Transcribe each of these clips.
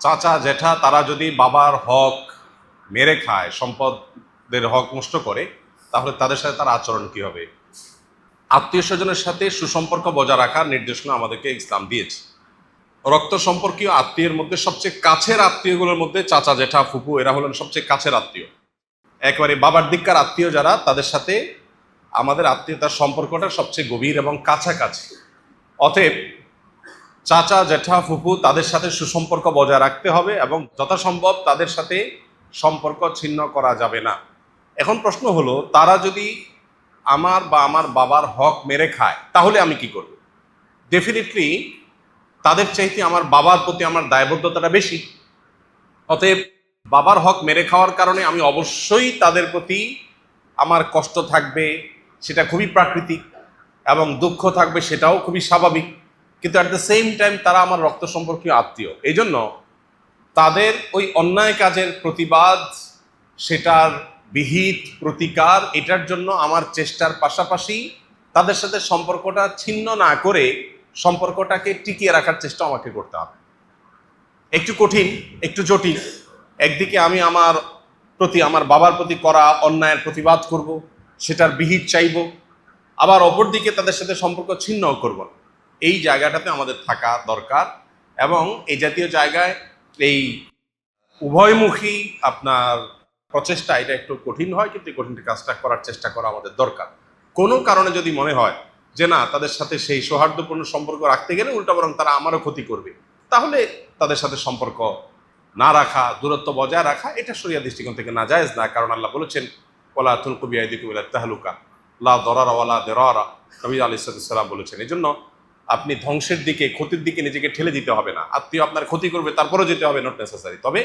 চাচা জেঠা তারা যদি বাবার হক মেরে খায়, সম্পদের হক নষ্ট করে, তাহলে তাদের সাথে তার আচরণ কি হবে? আত্মীয় স্বজনের সাথে সুসম্পর্ক বজায় রাখার নির্দেশনা আমাদেরকে ইসলাম দিয়েছে। রক্ত সম্পর্কীয় আত্মীয়ের মধ্যে সবচেয়ে কাছের আত্মীয়গুলোর মধ্যে চাচা জেঠা ফুপু এরা হলেন সবচেয়ে কাছের আত্মীয়। একেবারে বাবার দিককার আত্মীয় যারা, তাদের সাথে আমাদের আত্মীয়তার সম্পর্কটা সবচেয়ে গভীর এবং কাছাকাছি। অতএব চাচা জেঠা ফুপু তাদের সাথে সুসম্পর্ক বজায় রাখতে হবে এবং যথাসম্ভব তাদের সাথে সম্পর্ক ছিন্ন করা যাবে না। এখন প্রশ্ন হলো, তারা যদি আমার বা আমার বাবার হক মেরে খায় তাহলে আমি কি করব? ডেফিনেটলি তাদের চাইতে আমার বাবার প্রতি আমার দায়বদ্ধতাটা বেশি। অতএব বাবার হক মেরে খাওয়ার কারণে আমি অবশ্যই তাদের প্রতি আমার কষ্ট থাকবে, সেটা খুবই প্রাকৃতিক, এবং দুঃখ থাকবে, সেটাও খুবই স্বাভাবিক। কিন্তু অ্যাট দ্য সেম টাইম তারা আমার রক্ত সম্পর্কীয় আত্মীয়। এই জন্য তাদের ওই অন্যায় কাজের প্রতিবাদ, সেটার বিহিত প্রতিকার, এটার জন্য আমার চেষ্টার পাশাপাশি তাদের সাথে সম্পর্কটা ছিন্ন না করে সম্পর্কটাকে টিকিয়ে রাখার চেষ্টা আমাকে করতে হবে। একটু কঠিন, একটু জটিল। একদিকে আমি আমার প্রতি, আমার বাবার প্রতি করা অন্যায়ের প্রতিবাদ করব, সেটার বিহিত চাইব, আবার অপরদিকে তাদের সাথে সম্পর্ক ছিন্নও করব না। এই জায়গাটাতে আমাদের থাকা দরকার, এবং এই জাতীয় জায়গায় এই উভয়মুখী আপনার প্রচেষ্টা, এটা একটু কঠিন হয়, কিন্তু এই কঠিন কাজটা করার চেষ্টা করা আমাদের দরকার। কোনো কারণে যদি মনে হয় যে না, তাদের সাথে সেই সৌহার্দ্যপূর্ণ সম্পর্ক রাখতে গেলে উল্টা বরং তারা আমারও ক্ষতি করবে, তাহলে তাদের সাথে সম্পর্ক না রাখা, দূরত্ব বজায় রাখা, এটা শরিয়া দৃষ্টিকোণ থেকে নাজায়েজ না। কারণ আল্লাহ বলেছেন, ওয়ালা তুলকু বিআইদিকুম ইলা তাহলুকা লা দরারা ওয়ালা দিরারা। নবী আলাইহিস সালাম বলেছেন, এই জন্য আপনি ধ্বংসের দিকে, ক্ষতির দিকে নিজেকে ঠেলে দিতে হবে না। আত্মীয় আপনার ক্ষতি করবে, তারপরেও যেতে হবে, নট নেসেসারি। তবে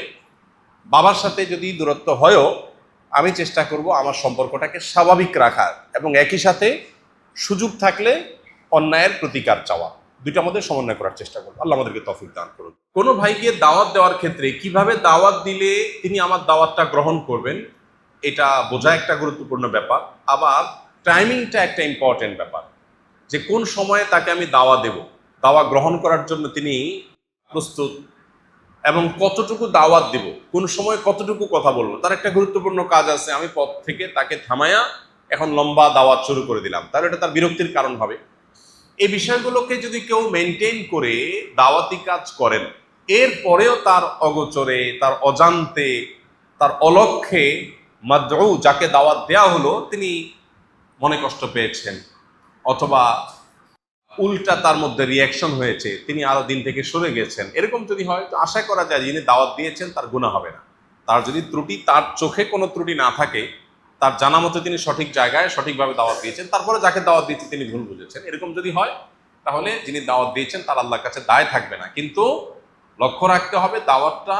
বাবার সাথে যদি দূরত্ব হয়ও, আমি চেষ্টা করব আমার সম্পর্কটাকে স্বাভাবিক রাখার, এবং একই সাথে সুযোগ থাকলে অন্যায়ের প্রতিকার চাওয়া, দুইটার মধ্যে সমন্বয় করার চেষ্টা করবো। আল্লাহ আমাদেরকে তৌফিক দান করুন। কোনো ভাইকে দাওয়াত দেওয়ার ক্ষেত্রে কিভাবে দাওয়াত দিলে তিনি আমার দাওয়াতটা গ্রহণ করবেন, এটা বোঝা একটা গুরুত্বপূর্ণ ব্যাপার। আবার টাইমিংটা একটা ইম্পর্টেন্ট ব্যাপার, যে কোন সময়ে তাকে আমি দাওয়া দেব, দাওয়া গ্রহণ করার জন্য তিনি প্রস্তুত, এবং কতটুকু দাওয়াত দেব, কোন সময় কতটুকু কথা বলবো, তার একটা গুরুত্বপূর্ণ কাজ আছে। আমি পথ থেকে তাকে থামায়া এখন লম্বা দাওয়াত শুরু করে দিলাম, তাহলে এটা তার বিরক্তির কারণ হবে। এই বিষয়গুলোকে যদি কেউ মেনটেন করে দাওয়াতি কাজ করেন, এরপরেও তার অগোচরে, তার অজান্তে, তার অলক্ষ্যে মাদউ, যাকে দাওয়াত দেয়া হলো, তিনি মনে কষ্ট পেয়েছেন, অথবা উল্টা তার মধ্যে রিয়াকশন হয়েছে, তিনি আরো দিন থেকে সরে গেছেন, এরকম যদি হয়, তো আশা করা যায় যিনি দাওয়াত দিয়েছেন তার গুনাহ হবে না। তার যদি ত্রুটি, তার চোখে কোনো ত্রুটি না থাকে, তার জানা মতো তিনি সঠিক জায়গায় সঠিকভাবে দাওয়াত দিয়েছেন, তারপরে যাকে দাওয়াত দিয়েছে তিনি ভুল বুঝেছেন, এরকম যদি হয়, তাহলে যিনি দাওয়াত দিয়েছেন তার আল্লাহর কাছে দায় থাকবে না। কিন্তু লক্ষ্য রাখতে হবে, দাওয়াতটা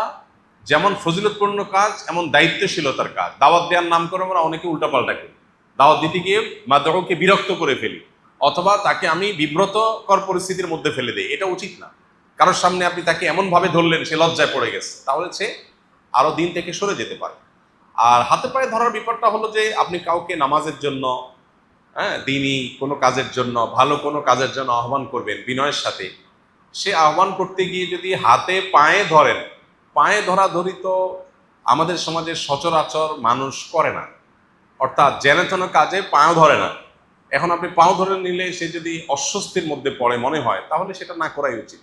যেমন ফজিলতপূর্ণ কাজ, এমন দায়িত্বশীলতার কাজ। দাওয়াত দেওয়ার নাম করে আমরা অনেকে উল্টাপাল্টা করি, দাওয়াত দিতে গিয়ে মাদউকে বিরক্ত করে ফেলি, অথবা তাকে আমি বিব্রতকর পরিস্থিতির মধ্যে ফেলে দেই, এটা উচিত না। কারোর সামনে আপনি তাকে এমনভাবে ধরলেন সে লজ্জায় পড়ে গেছে, তাহলে সে আরো দিন থেকে সরে যেতে পারে। আর হাতে পায়ে ধরার ব্যাপারটা হলো যে আপনি কাউকে নামাজের জন্য, দিনই কোনো কাজের জন্য, ভালো কোনো কাজের জন্য আহ্বান করবেন বিনয়ের সাথে, সে আহ্বান করতে গিয়ে যদি হাতে পায়ে ধরেন, পায়ে ধরাধরি তো আমাদের সমাজে সচরাচর মানুষ করে না, অর্থাৎ জেনে তেন কাজে পাও ধরে না। এখন আপনি পাও ধরে নিলে সে যদি অস্বস্তির মধ্যে পড়ে মনে হয়, তাহলে সেটা না করাই উচিত।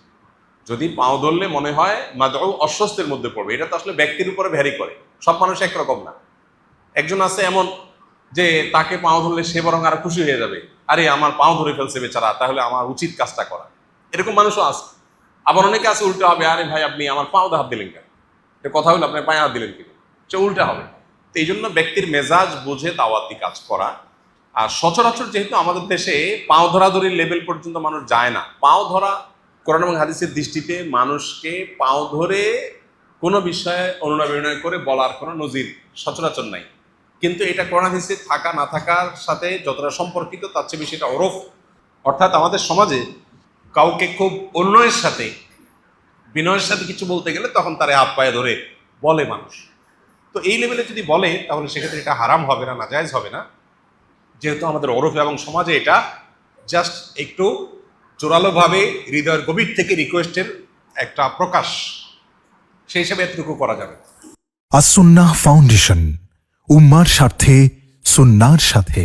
যদি পাও ধরলে মনে হয় মাদউ অস্বস্তির মধ্যে পড়বে, এটা তো আসলে ব্যক্তির উপরে ভ্যারি করে, সব মানুষ একরকম না। একজন আছে এমন যে তাকে পাও ধরলে সে বরং আরো খুশি হয়ে যাবে, আরে আমার পাও ধরে ফেলছে বেচারা, তাহলে আমার উচিত কাজটা করা, এরকম মানুষও আছে। আবার অনেকে আছে উল্টা হবে, আরে ভাই আপনি আমার পাওতে হাত দিলেন কেন, এটা কথা হলো, আপনি পায়ে হাত দিলেন কিনা, সে উল্টা হবে। তো এই জন্য ব্যক্তির মেজাজ বুঝে দাওয়াতি কাজ করা। আর সচরাচর যেহেতু আমাদের দেশে পাও ধরাধরির লেভেল পর্যন্ত মানুষ যায় না, পাও ধরা কোরআন এবং হাদিসের দৃষ্টিতে মানুষকে পাও ধরে কোনো বিষয়ে অনুনয় বিনয় করে বলার কোনো নজির সচরাচর নাই। কিন্তু এটা কোরআন হাদিসে থাকা না থাকার সাথে যতটা সম্পর্কিত, তার চেয়ে বেশি এটা ওরফ। অর্থাৎ আমাদের সমাজে কাউকে খুব অনুনয়ের সাথে, বিনয়ের সাথে কিছু বলতে গেলে তখন তারা হাত পায়ে ধরে বলে মানুষ। তো এই লেভেলে যদি বলে, তাহলে সেক্ষেত্রে এটা হারাম হবে না, নাজায়েজ হবে না, যেহেতু আমাদের ওরফ এবং সমাজে এটা জাস্ট একটু জোরালোভাবে হৃদয়ের গভীর থেকে রিকোয়েস্টের একটা প্রকাশ। সেই হিসাবে এতটুকু করা যাবে। আসুন্নাহ ফাউন্ডেশন, উম্মার স্বার্থে সুন্নাহর সাথে।